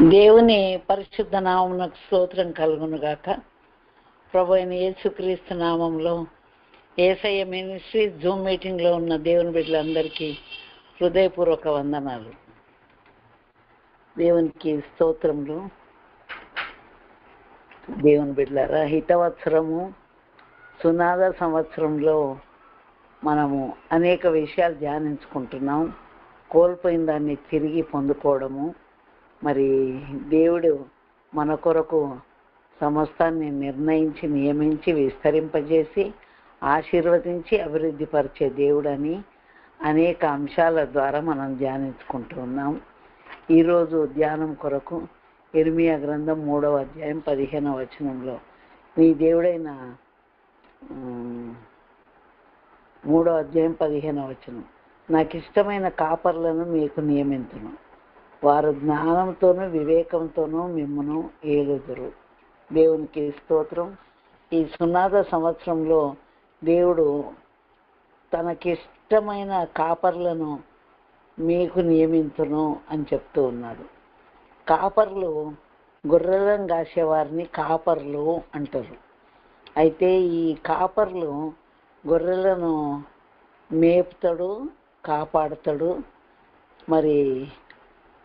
దేవుని పరిశుద్ధ నామమునకు స్తోత్రం కలుగును గాక. ప్రభు అయిన యేసుక్రీస్తు నామంలో యేసయ్య మినిస్ట్రీ జూమ్ మీటింగ్లో ఉన్న దేవుని బిడ్డలందరికీ హృదయపూర్వక వందనాలు. దేవునికి స్తోత్రములు. దేవుని బిడ్డలారా, హితవత్సరము సునాద సంవత్సరంలో మనము అనేక విషయాలు ధ్యానించుకుంటున్నాం. కోల్పోయిన దాన్ని తిరిగి పొందుకోవడము, మరి దేవుడు మన కొరకు సమస్తాన్ని నిర్ణయించి నియమించి విస్తరింపజేసి ఆశీర్వదించి అభివృద్ధి పరిచే దేవుడని అనేక అంశాల ద్వారా మనం ధ్యానించుకుంటూ ఉన్నాం. ఈరోజు ధ్యానం కొరకు ఇర్మియా గ్రంథం 3వ అధ్యాయం 15వ వచనంలో, నీ దేవుడైన 3వ అధ్యాయం 15వ వచనం, నాకు ఇష్టమైన కాపర్లను మీకు నియమించును, వారు జ్ఞానంతోనూ వివేకంతోనూ మిమ్మను ఏలుదురు. దేవునికి స్తోత్రం. ఈ సునాద సంవత్సరంలో దేవుడు తనకిష్టమైన కాపర్లను మీకు నియమించును అని చెప్తూ ఉన్నాడు. కాపర్లు గొర్రెలను కాసేవారిని కాపర్లు అంటారు. అయితే ఈ కాపర్లు గొర్రెలను మేపుతాడు, కాపాడుతాడు, మరి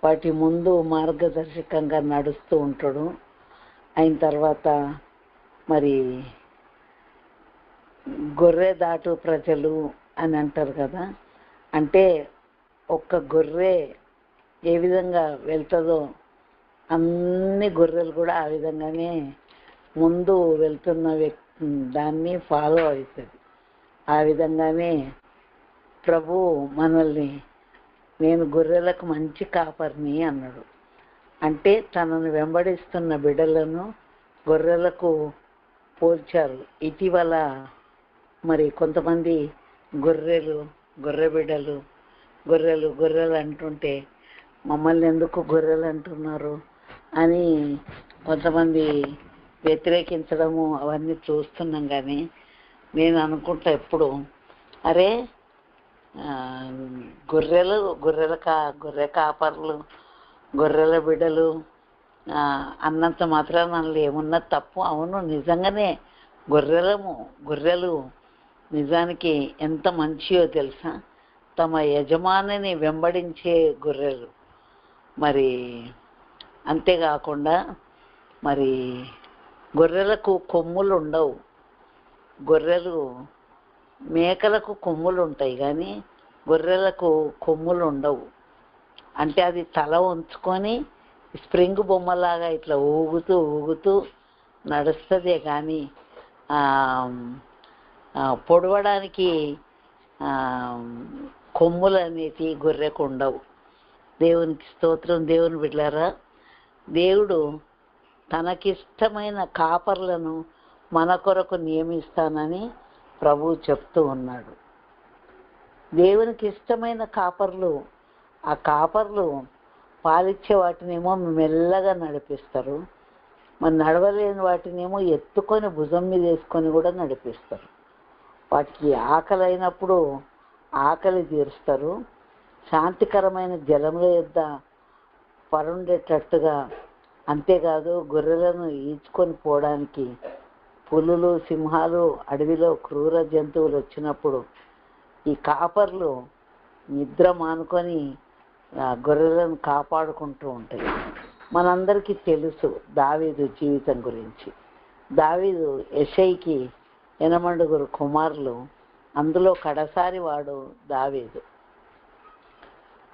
వాటి ముందు మార్గదర్శకంగా నడుస్తూ ఉంటాడు. అయిన తర్వాత మరి గొర్రె దాటు ప్రజలు అని అంటారు కదా, అంటే ఒక్క గొర్రె ఏ విధంగా వెళ్తుందో అన్ని గొర్రెలు కూడా ఆ విధంగానే ముందు వెళ్తున్న దాన్ని ఫాలో అవుతుంది. ఆ విధంగానే ప్రభు మనల్ని, నేను గొర్రెలకు మంచి కాపర్ని అన్నాడు. అంటే తనను వెంబడిస్తున్న బిడ్డలను గొర్రెలకు పోల్చారు. ఇటీవల మరి కొంతమంది గొర్రె బిడ్డలు గొర్రెలు అంటుంటే మమ్మల్ని ఎందుకు గొర్రెలు అంటున్నారు అని కొంతమంది వ్యతిరేకించడము అవన్నీ చూస్తున్నాం. కానీ నేను అనుకుంటా ఎప్పుడు, అరే గొర్రె కాపర్లు, గొర్రెల బిడ్డలు అన్నంత మాత్రాన మనలో ఏమున్నా తప్పు. అవును, నిజంగానే గొర్రెలు నిజానికి ఎంత మంచియో తెలుసా. తమ యజమానిని వెంబడించే గొర్రెలు. మరి అంతేకాకుండా మరి గొర్రెలకు కొమ్ములు ఉండవు. మేకలకు కొమ్ములు ఉంటాయి కానీ గొర్రెలకు కొమ్ములు ఉండవు. అంటే అది తల ఉంచుకొని స్ప్రింగ్ బొమ్మలాగా ఇట్లా ఊగుతూ నడుస్తుందే కానీ పొడవడానికి కొమ్ములు అనేవి గొర్రెకు ఉండవు. దేవునికి స్తోత్రం. దేవుని బిడ్డలారా, దేవుడు తనకిష్టమైన కాపర్లను మన కొరకు నియమిస్తానని ప్రభువు చెప్తూ ఉన్నాడు. దేవునికి ఇష్టమైన కాపర్లు, ఆ కాపర్లు పాలిచ్చే వాటినేమో మెల్లగా నడిపిస్తారు, మరి నడవలేని వాటినేమో ఎత్తుకొని భుజం మీద వేసుకొని కూడా నడిపిస్తారు. వాటికి ఆకలి అయినప్పుడు ఆకలి తీరుస్తారు. శాంతికరమైన జలముల యొద్ద పరుండేటట్టుగా. అంతేకాదు, గొర్రెలను ఈడ్చుకొని పోవడానికి పులులు, సింహాలు, అడవిలో క్రూర జంతువులు వచ్చినప్పుడు ఈ కాపర్లు నిద్ర మానుకొని గొర్రెలను కాపాడుకుంటూ ఉంటాయి. మనందరికీ తెలుసు దావీదు జీవితం గురించి. దావీదు యెషయికి 8 కుమారులు, అందులో కడసారి వాడు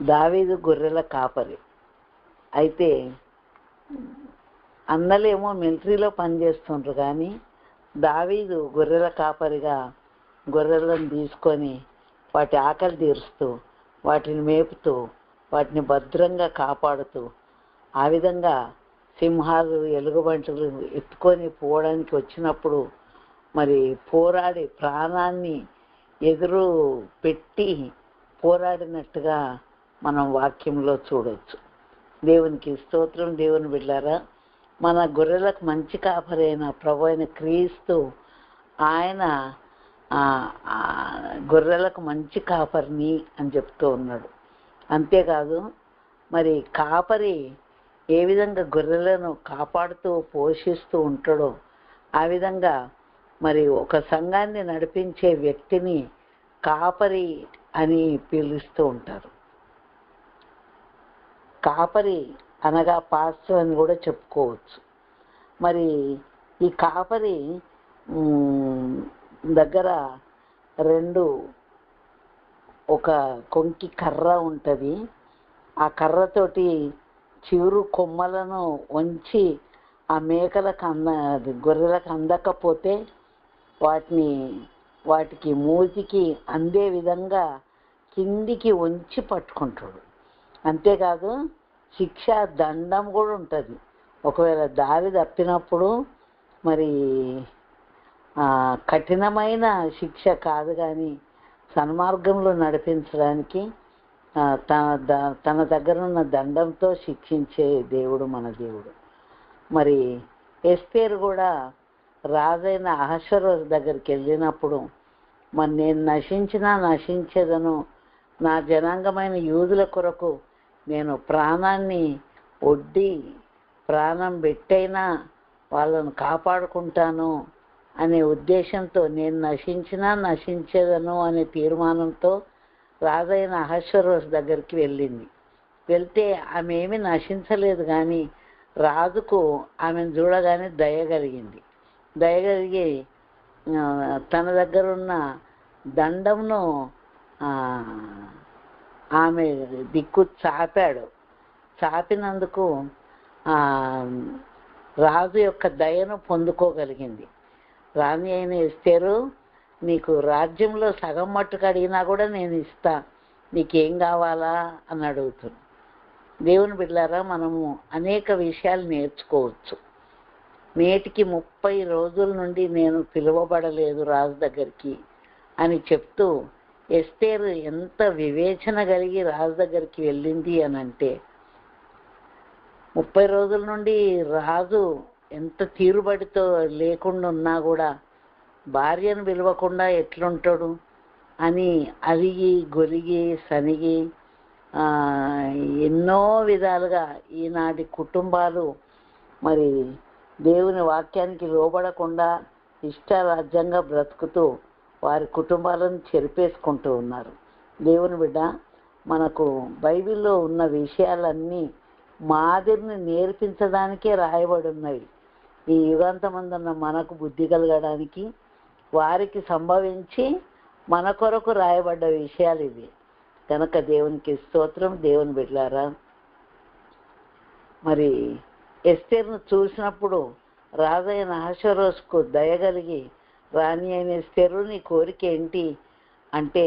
దావీదు గొర్రెల కాపరి. అయితే అన్నలేమో మిలిటరీలో పనిచేస్తుండ్రు, కానీ దావీదు గొర్రెల కాపరిగా గొర్రెలను తీసుకొని వాటి ఆకలి తీరుస్తూ, వాటిని మేపుతూ, వాటిని భద్రంగా కాపాడుతూ, ఆ విధంగా సింహాలు, ఎలుగుబంటులు ఎత్తుకొని పోవడానికి వచ్చినప్పుడు మరి పోరాడి ప్రాణాన్ని ఎదురు పెట్టి పోరాడినట్టుగా మనం వాక్యంలో చూడవచ్చు. దేవునికి స్తోత్రం. దేవుని బిడ్డలారా, మన గొర్రెలకు మంచి కాపరైన ప్రభు అయిన క్రీస్తు, ఆయన గొర్రెలకు మంచి కాపరిని అని చెప్తూ ఉన్నాడు. అంతేకాదు, మరి కాపరి ఏ విధంగా గొర్రెలను కాపాడుతూ పోషిస్తూ ఉంటాడో ఆ విధంగా మరి ఒక సంఘాన్ని నడిపించే వ్యక్తిని కాపరి అని పిలుస్తూ ఉంటారు. కాపరి అనగా పాస్టర్ అని కూడా చెప్పుకోవచ్చు. మరి ఈ కాపరి దగ్గర ఒక కొంకి కర్ర ఉంటుంది. ఆ కర్రతోటి చివురు కొమ్మలను వంచి ఆ మేకలకు గొర్రెలకు అందకపోతే వాటికి మూతికి అందే విధంగా కిందికి వంచి పట్టుకుంటాడు. అంతేకాదు శిక్ష దండం కూడా ఉంటుంది. ఒకవేళ దారి తప్పినప్పుడు మరి కఠినమైన శిక్ష కాదు, కానీ సన్మార్గంలో నడిపించడానికి తన దగ్గర ఉన్న దండంతో శిక్షించే దేవుడు మన దేవుడు. మరి ఎస్తేరు కూడా రాజైన అహష్వేరోషు దగ్గరికి వెళ్ళినప్పుడు మరి నేను నశించేదను, నా జనాంగమైన యూదుల కొరకు నేను ప్రాణాన్ని ఒడ్డి ప్రాణం పెట్టైనా వాళ్ళను కాపాడుకుంటాను అనే ఉద్దేశంతో నేను నశించేదను అనే తీర్మానంతో రాజైన అహష్వేరోషు దగ్గరికి వెళ్తే ఆమె ఏమీ నశించలేదు, కానీ రాజుకు ఆమెను చూడగానే దయగలిగి తన దగ్గర ఉన్న దండంను ఆమె దిక్కు చాపినందుకు రాజు యొక్క దయను పొందుకోగలిగింది. రాణి అయిన ఎస్తేరు, నీకు రాజ్యంలో సగం మట్టుకు అడిగినా కూడా నేను ఇస్తా, నీకేం కావాలా అని అడుగుతుంది. దేవుని బిడ్డలారా, మనము అనేక విషయాలు నేర్చుకోవచ్చు. నేటికి 30 రోజుల నుండి నేను పిలువబడలేదు రాజు దగ్గరికి అని చెప్తూ ఎస్తేరు ఎంత వివేచన కలిగి రాజు దగ్గరికి వెళ్ళింది అని అంటే, 30 రోజుల నుండి రాజు ఎంత తీరుబడితో లేకుండా ఉన్నా కూడా భార్యను పిలవకుండా ఎట్లుంటాడు అని అలిగి గొలిగి సనిగి ఎన్నో విధాలుగా ఈనాటి కుటుంబాలు మరి దేవుని వాక్యానికి లోబడకుండా ఇష్టారాజ్యంగా బ్రతుకుతూ వారి కుటుంబాలను చెరిపేసుకుంటూ ఉన్నారు. దేవుని బిడ్డ, మనకు బైబిల్లో ఉన్న విషయాలన్నీ మాదిరిని నేర్పించడానికే రాయబడి ఉన్నవి. ఈ యుగాంతమందున్న మనకు బుద్ధి కలగడానికి, వారికి సంభవించి మన కొరకు రాయబడ్డ విషయాలు ఇవి కనుక దేవునికి స్తోత్రం. దేవుని బిడ్డలారా, మరి ఎస్తేరును చూసినప్పుడు రాజైన అహష్వేరోషుకు దయగలిగి, రాణి అయిన ఎస్తేరు, నీ కోరిక ఏంటి అంటే,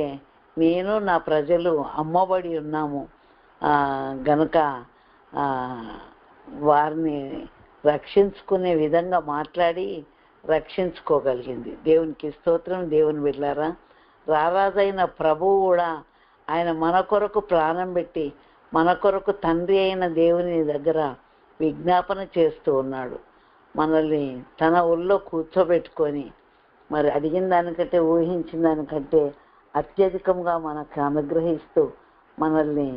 నేను నా ప్రజలు అమ్మబడి ఉన్నాము గనుక వారిని రక్షించుకునే విధంగా మాట్లాడి రక్షించుకోగలిగింది. దేవునికి స్తోత్రం. దేవుని బిడ్డలారా, రారాజైన ప్రభువు కూడా ఆయన మన కొరకు ప్రాణం పెట్టి మన కొరకు తండ్రి అయిన దేవుని దగ్గర విజ్ఞాపన చేస్తూ ఉన్నాడు. మనల్ని తన ఒళ్ళో కూర్చోబెట్టుకొని మరి అడిగిన దానికంటే ఊహించిన దానికంటే అత్యధికంగా మనకు అనుగ్రహిస్తూ మనల్ని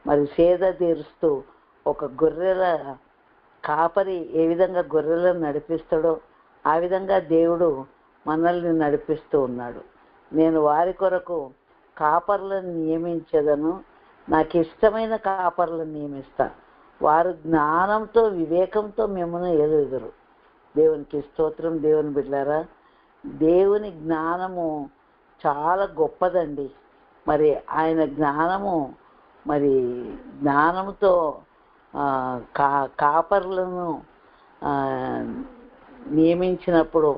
మరి సేద తీరుస్తూ ఒక గొర్రెల కాపరి ఏ విధంగా గొర్రెలను నడిపిస్తాడో ఆ విధంగా దేవుడు మనల్ని నడిపిస్తూ ఉన్నాడు. నేను వారి కొరకు కాపర్లను నియమించదను, నాకు ఇష్టమైన కాపర్లను నియమిస్తా, వారు జ్ఞానంతో వివేకంతో మిమ్మల్ని ఎదుగుదురు. దేవునికి స్తోత్రం. దేవుని బిడ్డలారా, దేవుని జ్ఞానము చాలా గొప్పదండి. మరి ఆయన జ్ఞానంతో కాపర్లను నియమించినప్పుడు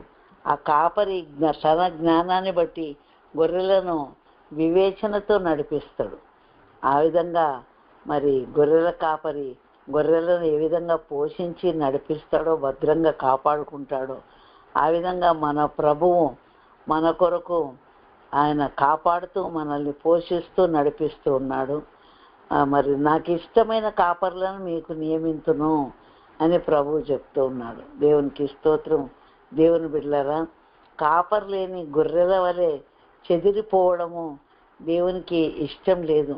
ఆ కాపరి తన జ్ఞానాన్ని బట్టి గొర్రెలను వివేచనతో నడిపిస్తాడు. ఆ విధంగా మరి గొర్రెల కాపరి గొర్రెలను ఏ విధంగా పోషించి నడిపిస్తాడో, భద్రంగా కాపాడుకుంటాడో, ఆ విధంగా మన ప్రభువు మన కొరకు ఆయన కాపాడుతూ మనల్ని పోషిస్తూ నడిపిస్తూ ఉన్నాడు. మరి నాకు ఇష్టమైన కాపర్లను మీకు నియమించును అని ప్రభువు చెప్తూ ఉన్నాడు. దేవునికి స్తోత్రం. దేవుని బిడ్డలారా, కాపర్ లేని గొర్రెల వలె చెదిరిపోవడము దేవునికి ఇష్టం లేదు.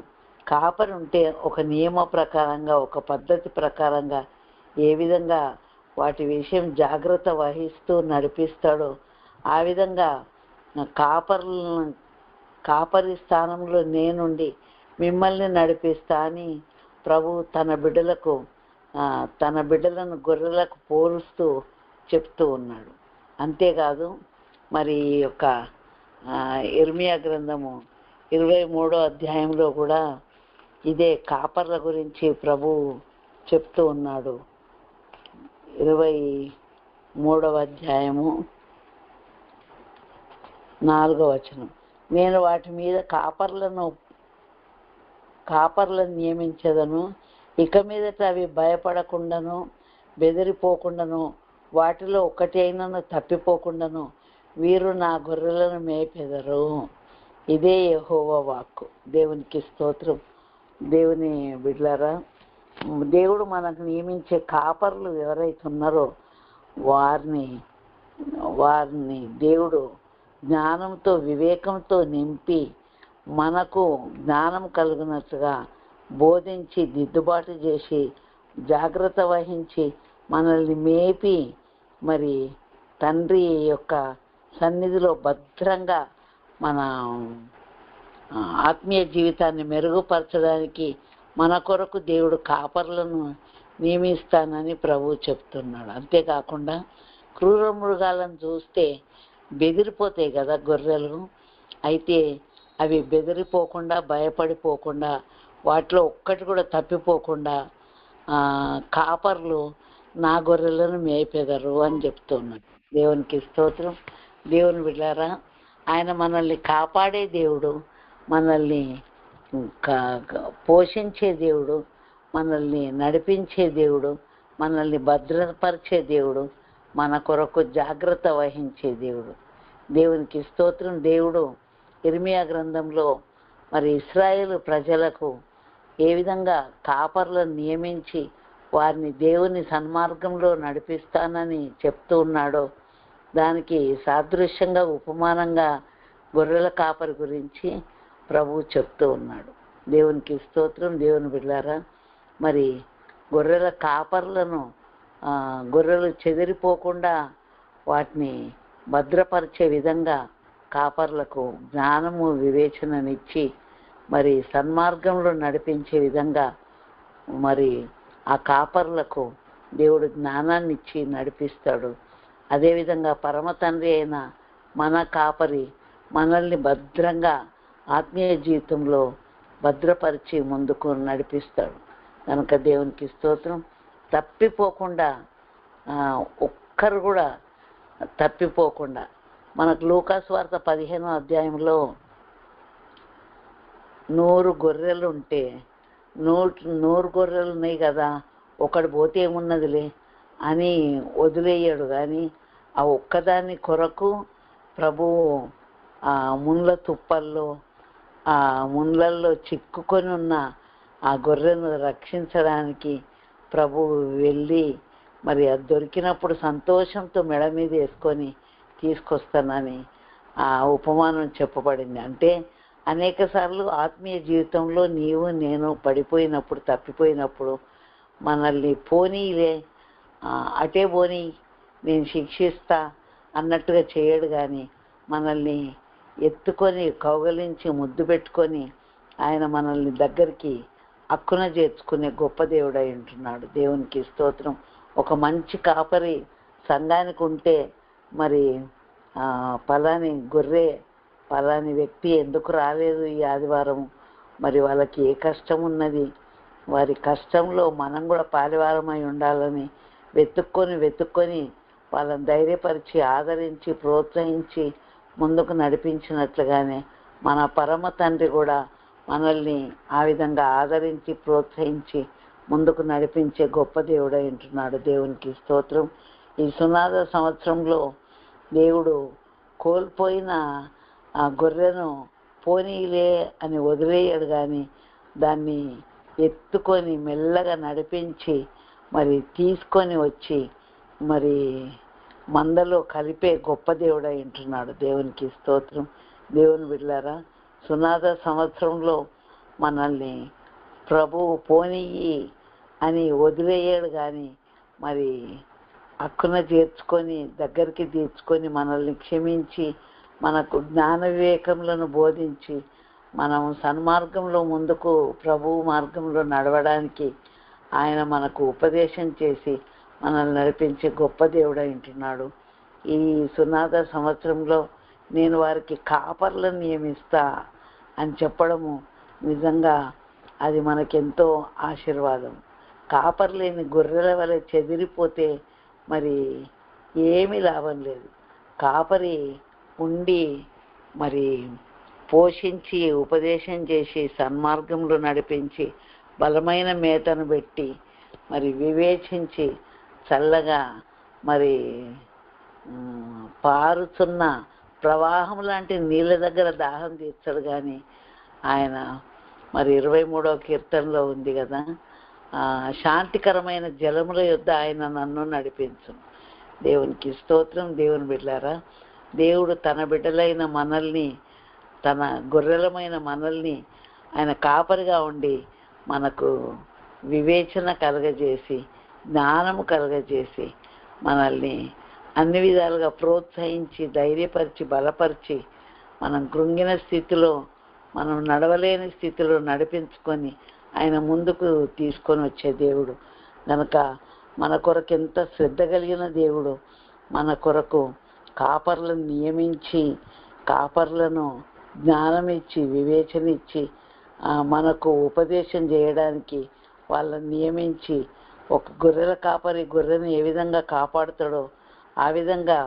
కాపరి ఉంటే ఒక నియమ ప్రకారంగా, ఒక పద్ధతి ప్రకారంగా ఏ విధంగా వాటి విషయం జాగ్రత్త వహిస్తూ నడిపిస్తాడో ఆ విధంగా కాపరి స్థానంలో నేనుండి మిమ్మల్ని నడిపిస్తా అని ప్రభు తన బిడ్డలను గొర్రెలకు పోలుస్తూ చెప్తూ ఉన్నాడు. అంతేకాదు మరి ఈ యొక్క ఇర్మియా గ్రంథము 23వ అధ్యాయంలో కూడా ఇదే కాపర్ల గురించి ప్రభు చెప్తూ ఉన్నాడు. 23వ అధ్యాయము 4వ వచనం, నేను వాటి మీద కాపర్లను నియమించదను, ఇక మీదట అవి భయపడకుండాను బెదిరిపోకుండాను వాటిలో ఒకటి అయినను తప్పిపోకుండాను వీరు నా గొర్రెలను మేపెదరు. ఇదే యెహోవా వాక్కు. దేవునికి స్తోత్రం. దేవుని బిడ్డలారా, దేవుడు మనకు నియమించే కాపర్లు ఎవరైతే ఉన్నారో వారిని దేవుడు జ్ఞానంతో వివేకంతో నింపి మనకు జ్ఞానం కలుగునట్లుగా బోధించి దిద్దుబాటు చేసి జాగ్రత్త వహించి మనల్ని మేపి మరి తండ్రి యొక్క సన్నిధిలో భద్రంగా మన ఆత్మీయ జీవితాన్ని మెరుగుపరచడానికి మన కొరకు దేవుడు కాపర్లను నియమిస్తానని ప్రభువు చెప్తున్నాడు. అంతేకాకుండా క్రూర మృగాలను చూస్తే బెదిరిపోతాయి కదా గొర్రెలు. అయితే అవి బెదిరిపోకుండా భయపడిపోకుండా వాటిలో ఒక్కటి కూడా తప్పిపోకుండా కాపర్లు నా గొర్రెలను మేపెదరు అని చెప్తున్నాడు. దేవునికి స్తోత్రం. దేవుని బిడ్డారా, ఆయన మనల్ని కాపాడే దేవుడు, మనల్ని పోషించే దేవుడు, మనల్ని నడిపించే దేవుడు, మనల్ని భద్రపరిచే దేవుడు, మన కొరకు జాగ్రత్త వహించే దేవుడు. దేవునికి స్తోత్రం. దేవుడు ఇర్మియా గ్రంథంలో మరి ఇశ్రాయేలు ప్రజలకు ఏ విధంగా కాపర్లను నియమించి వారిని దేవుని సన్మార్గంలో నడిపిస్తానని చెప్తూ ఉన్నాడో దానికి సాదృశ్యంగా ఉపమానంగా గొర్రెల కాపరి గురించి ప్రభువు చెప్తూ ఉన్నాడు. దేవునికి స్తోత్రం. దేవుని బిడ్డలారా, మరి గొర్రెల కాపర్లను గొర్రెలు చెదిరిపోకుండా వాటిని భద్రపరిచే విధంగా కాపర్లకు జ్ఞానము వివేచననిచ్చి మరి సన్మార్గంలో నడిపించే విధంగా మరి ఆ కాపర్లకు దేవుడు జ్ఞానాన్ని ఇచ్చి నడిపిస్తాడు. అదేవిధంగా పరమ తండ్రి అయిన మన కాపరి మనల్ని భద్రంగా ఆత్మీయ జీవితంలో భద్రపరిచి ముందుకు నడిపిస్తాడు. కనుక దేవునికి స్తోత్రం. తప్పిపోకుండా ఒక్కరు కూడా తప్పిపోకుండా మనకు లూకాసు వార్త 15వ అధ్యాయంలో 100 గొర్రెలు ఉంటే 100 గొర్రెలు ఉన్నాయి కదా, ఒకటి పోతే ఏమున్నదిలే అని వదిలేయాడు. కానీ ఆ ఒక్కదాని కొరకు ప్రభువు ఆ ముళ్ళ తుప్పల్లో ఆ ముళ్ళల్లో చిక్కుకొని ఉన్న ఆ గొర్రెను రక్షించడానికి ప్రభువు వెళ్ళి మరి అది దొరికినప్పుడు సంతోషంతో మెడ మీద వేసుకొని తీసుకొస్తానని ఆ ఉపమానం చెప్పబడింది. అంటే అనేక సార్లు ఆత్మీయ జీవితంలో నీవు నేను పడిపోయినప్పుడు తప్పిపోయినప్పుడు మనల్ని పోనీలే అటే పోనీ నేను శిక్షిస్తా అన్నట్టుగా చేయడు. కానీ మనల్ని ఎత్తుకొని కౌగలించి ముద్దు పెట్టుకొని ఆయన మనల్ని దగ్గరికి అక్కున చేర్చుకునే గొప్ప దేవుడు అయి ఉంటున్నాడు. దేవునికి స్తోత్రం. ఒక మంచి కాపరి సంఘానికి ఉంటే మరి పలాని గొర్రె పలాని వ్యక్తి ఎందుకు రాలేదు ఈ ఆదివారం, మరి వాళ్ళకి ఏ కష్టం ఉన్నది, వారి కష్టంలో మనం కూడా పాలివారమై ఉండాలని వెతుక్కొని వాళ్ళని ధైర్యపరిచి ఆదరించి ప్రోత్సహించి ముందుకు నడిపించినట్లుగానే మన పరమ తండ్రి కూడా మనల్ని ఆ విధంగా ఆదరించి ప్రోత్సహించి ముందుకు నడిపించే గొప్ప దేవుడై ఉంటున్నాడు. దేవునికి స్తోత్రం. ఈ సునాద సంవత్సరంలో దేవుడు కోల్పోయిన ఆ గొర్రెను పోనీలే అని వదిలేయడు. కానీ దాన్ని ఎత్తుకొని మెల్లగా నడిపించి మరి తీసుకొని వచ్చి మరి మందలో కలిపే గొప్ప దేవుడై ఉంటున్నాడు. దేవునికి స్తోత్రం. దేవుని బిడ్డలారా, సునాద సంవత్సరంలో మనల్ని ప్రభువు పోనీయి అని వదిలేయాడు. కానీ మరి హక్కున చేర్చుకొని దగ్గరికి తీర్చుకొని మనల్ని క్షమించి మనకు జ్ఞాన వివేకములను బోధించి మనం సన్మార్గంలో ముందుకు ప్రభువు మార్గంలో నడవడానికి ఆయన మనకు ఉపదేశం చేసి మనల్ని నడిపించే గొప్ప దేవుడు అంటున్నాడు. ఈ సునాద సంవత్సరంలో నేను వారికి కాపర్లను నియమిస్తా అని చెప్పడము నిజంగా అది మనకెంతో ఆశీర్వాదం. కాపర్ లేని గొర్రెల వలె చెదిరిపోతే మరి ఏమీ లాభం లేదు. కాపరి ఉండి మరి పోషించి ఉపదేశం చేసి సన్మార్గంలో నడిపించి బలమైన మేతను పెట్టి మరి వివేచించి చల్లగా మరి పారుతున్న ప్రవాహం లాంటి నీళ్ళ దగ్గర దాహం తీర్చడు. కానీ ఆయన మరి 23వ కీర్తనలో ఉంది కదా, శాంతికరమైన జలముల యొద్ద ఆయన నన్ను నడిపించు. దేవునికి స్తోత్రం. దేవుని బిడ్డలారా, దేవుడు తన బిడ్డలైన మనల్ని, తన గొర్రెలమైన మనల్ని ఆయన కాపరిగా ఉండి మనకు వివేచన కలగజేసి జ్ఞానము కలగజేసి మనల్ని అన్ని విధాలుగా ప్రోత్సహించి ధైర్యపరిచి బలపరిచి మనం కృంగిన స్థితిలో, మనం నడవలేని స్థితిలో నడిపించుకొని ఆయన ముందుకు తీసుకొని వచ్చే దేవుడు కనుక మన కొరకు ఎంత శ్రద్ధ కలిగిన దేవుడు. మన కొరకు కాపర్లను నియమించి కాపర్లను జ్ఞానం ఇచ్చి వివేచన ఇచ్చి మనకు ఉపదేశం చేయడానికి వాళ్ళని నియమించి, ఒక గొర్రెల కాపరి గొర్రెను ఏ విధంగా కాపాడుతాడో ఆ విధంగా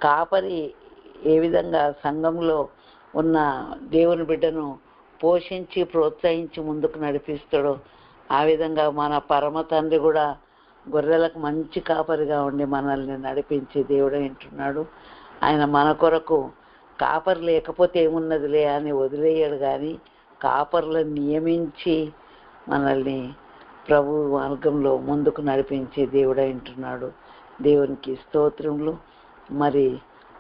కాపరి ఏ విధంగా సంఘంలో ఉన్న దేవుని బిడ్డను పోషించి ప్రోత్సహించి ముందుకు నడిపిస్తాడో ఆ విధంగా మన పరమ తండ్రి కూడా గొర్రెలకు మంచి కాపరిగా ఉండి మనల్ని నడిపించి దేవుడు వింటున్నాడు. ఆయన మన కొరకు కాపరి లేకపోతే ఏమున్నదిలే అని వదిలేయడు, కానీ కాపర్లను నియమించి మనల్ని ప్రభు మార్గంలో ముందుకు నడిపించి దేవుడు వింటున్నాడు. దేవునికి స్తోత్రములు. మరి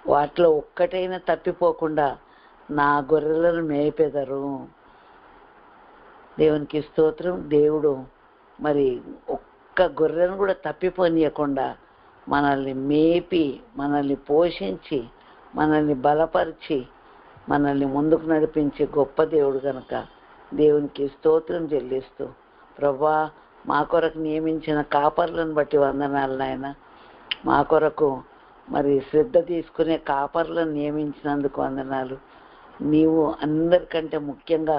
వాటిలో ఒక్కటైనా తప్పిపోకుండా నా గొర్రెలను మేపెదరు. దేవునికి స్తోత్రం. దేవుడు మరి ఒక్క గొర్రెను కూడా తప్పిపోనీయకుండా మనల్ని మేపి మనల్ని పోషించి మనల్ని బలపరిచి మనల్ని ముందుకు నడిపించే గొప్ప దేవుడు కనుక దేవునికి స్తోత్రం చెల్లిస్తూ, ప్రభా మా కొరకు నియమించిన కాపర్లను బట్టి వందనాలు నాయన. మా కొరకు మరి శ్రద్ధ తీసుకునే కాపర్లను నియమించినందుకు వందనాలు. నీవు అందరికంటే ముఖ్యంగా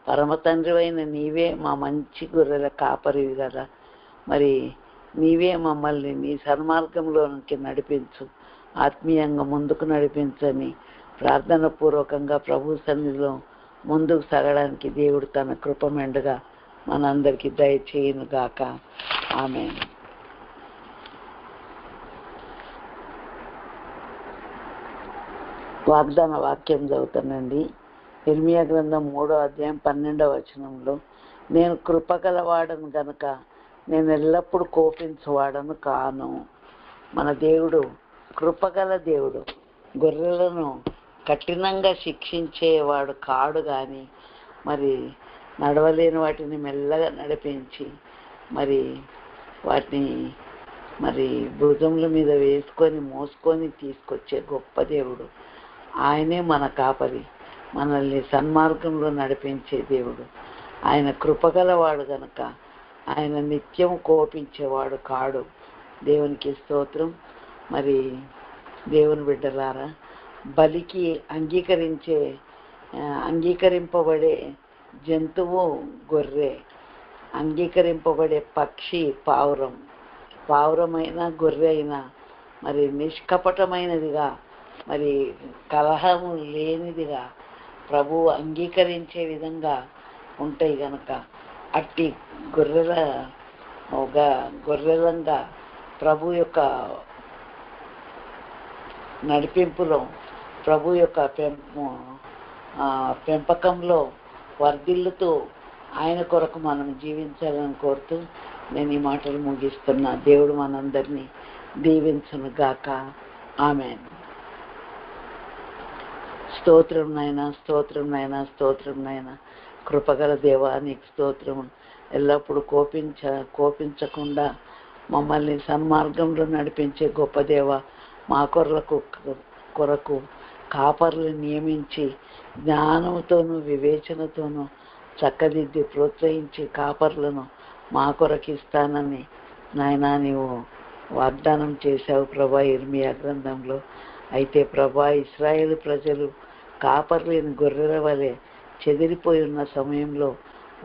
పరమ తండ్రివైన నీవే మా మంచి గొర్రెల కాపరివి కదా. మరి నీవే మమ్మల్ని నీ సన్మార్గంలోనికి నడిపించు, ఆత్మీయంగా ముందుకు నడిపించని ప్రార్థన పూర్వకంగా ప్రభు సన్నిధిలో ముందుకు సాగడానికి దేవుడు తన కృప మెండుగా మనందరికీ దయచేయును గాక. ఆమేన్. వాగ్దాన వాక్యం చదువుతానండి. ఇర్మియా గ్రంథం 3వ అధ్యాయం 12వ వచనంలో, నేను కృపగలవాడను గనుక నేను ఎల్లప్పుడూ కోపించువాడను కాను. మన దేవుడు కృపగల దేవుడు. గొర్రెలను కఠినంగా శిక్షించేవాడు కాడు, కానీ మరి నడవలేని వాటిని మెల్లగా నడిపించి మరి వాటిని మరి భుజముల మీద వేసుకొని మోసుకొని తీసుకొచ్చే గొప్ప దేవుడు. ఆయనే మన కాపరి, మనల్ని సన్మార్గంలో నడిపించే దేవుడు. ఆయన కృపగలవాడు కనుక ఆయన నిత్యం కోపించేవాడు కాడు. దేవునికి స్తోత్రం. మరి దేవుని బిడ్డలారా, బలికి అంగీకరింపబడే జంతువు గొర్రె, అంగీకరింపబడే పక్షి పావురం. పావురమైన గొర్రె అయినా మరి నిష్కపటమైనదిగా మరి కలహము లేనిదిగా ప్రభువు అంగీకరించే విధంగా ఉంటాయి కనుక అట్టి గొర్రెలంగా ప్రభు యొక్క నడిపింపులో, ప్రభు యొక్క పెంపకంలో వర్ధిల్లుతూ ఆయన కొరకు మనం జీవించాలని కోరుతూ నేను ఈ మాటలు ముగిస్తున్నా. దేవుడు మనందరినీ దీవించును గాక. ఆమేన్. స్తోత్రం నాయనా, స్తోత్రం నాయనా, స్తోత్రం నాయనా. కృపగల దేవా నీకు స్తోత్రం. ఎల్లప్పుడూ కోపించకుండా మమ్మల్ని సన్మార్గంలో నడిపించే గొప్ప దేవ, మా కొరకు కాపర్లు నియమించి జ్ఞానంతోనూ వివేచనతోనూ చక్కదిద్ది ప్రోత్సహించి కాపర్లను మా కొరకు ఇస్తానని నాయనా నీవు వాగ్దానం చేశావు ప్రభా ఇర్మియా గ్రంథంలో. అయితే ప్రభా ఇశ్రాయేలు ప్రజలు కాపర్లేని గొర్రెల వలె చెదిరిపోయి ఉన్న సమయంలో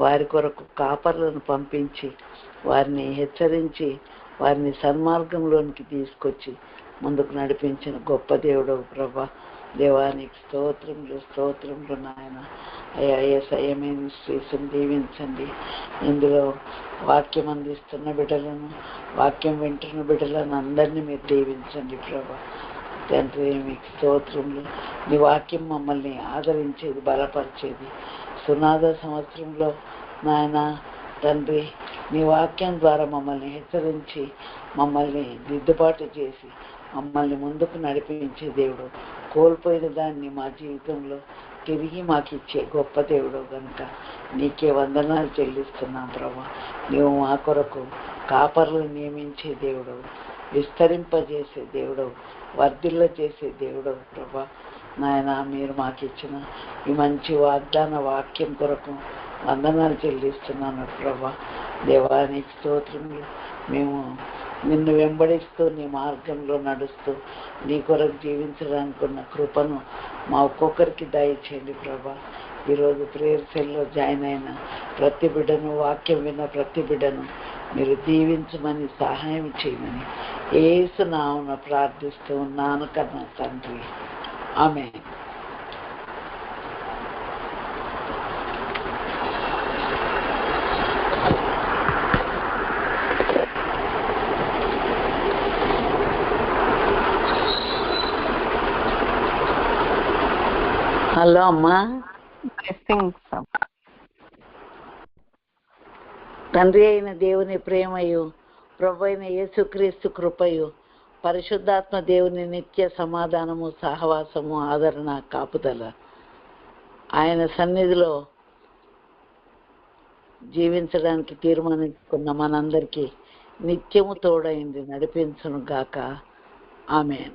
వారి కొరకు కాపర్లను పంపించి వారిని హెచ్చరించి వారిని సన్మార్గంలోనికి తీసుకొచ్చి ముందుకు నడిపించిన గొప్ప దేవుడవు ప్రభా. దేవానికి స్తోత్రములు నాయన. అయ్యా యేసయ్య మినిస్ట్రీస్ని దీవించండి. ఇందులో వాక్యం అందిస్తున్న బిడ్డలను, వాక్యం వింటున్న బిడ్డలను అందరినీ మీరు దీవించండి ప్రభా. తండ్రి మీకు స్తోత్రములు. నీ వాక్యం మమ్మల్ని ఆదరించేది, బలపరిచేది. సునాద సంవత్సరంలో నాయన తండ్రి నీ వాక్యం ద్వారా మమ్మల్ని హెచ్చరించి మమ్మల్ని దిద్దుబాటు చేసి మమ్మల్ని ముందుకు నడిపించే దేవుడు, కోల్పోయిన దాన్ని మా జీవితంలో తిరిగి మాకు ఇచ్చే గొప్ప దేవుడు కనుక నీకే వందనాలు చెల్లిస్తున్నాం ప్రభా. నీవు మా కొరకు కాపర్లు నియమించే దేవుడు, విస్తరింపజేసే దేవుడు, వర్ధిల్ల చేసే దేవుడు ప్రభా. నాయన మీరు మాకు ఇచ్చిన ఈ మంచి వాగ్దాన వాక్యం కొరకు వందనాలు చెల్లిస్తున్నాను ప్రభా. దేవానికి స్తోత్రములు. మేము నిన్ను వెంబడిస్తూ నీ మార్గంలో నడుస్తూ నీ కొరకు జీవించడానికి ఉన్న కృపను మా ఒక్కొక్కరికి దయచేయండి ప్రభా. ఈరోజు ప్రేయర్ సెల్లో జాయిన్ అయిన ప్రతి బిడ్డను, వాక్యం విన్న ప్రతి బిడ్డను మీరు దీవించమని సహాయం చేయమని యేసు నామమున ప్రార్థిస్తూ ఉన్నాను కన్నా తండ్రి, ఆమేన్. హలో అమ్మా. తండ్రి అయిన దేవుని ప్రేమయు, ప్రభు అయిన యేసుక్రీస్తు కృపయు, పరిశుద్ధాత్మ దేవుని నిత్య సమాధానము, సహవాసము, ఆదరణ, కాపుదల ఆయన సన్నిధిలో జీవించడానికి తీర్మానించుకున్న మనందరికీ నిత్యము తోడైంది, నడిపించును గాక. ఆమేన్.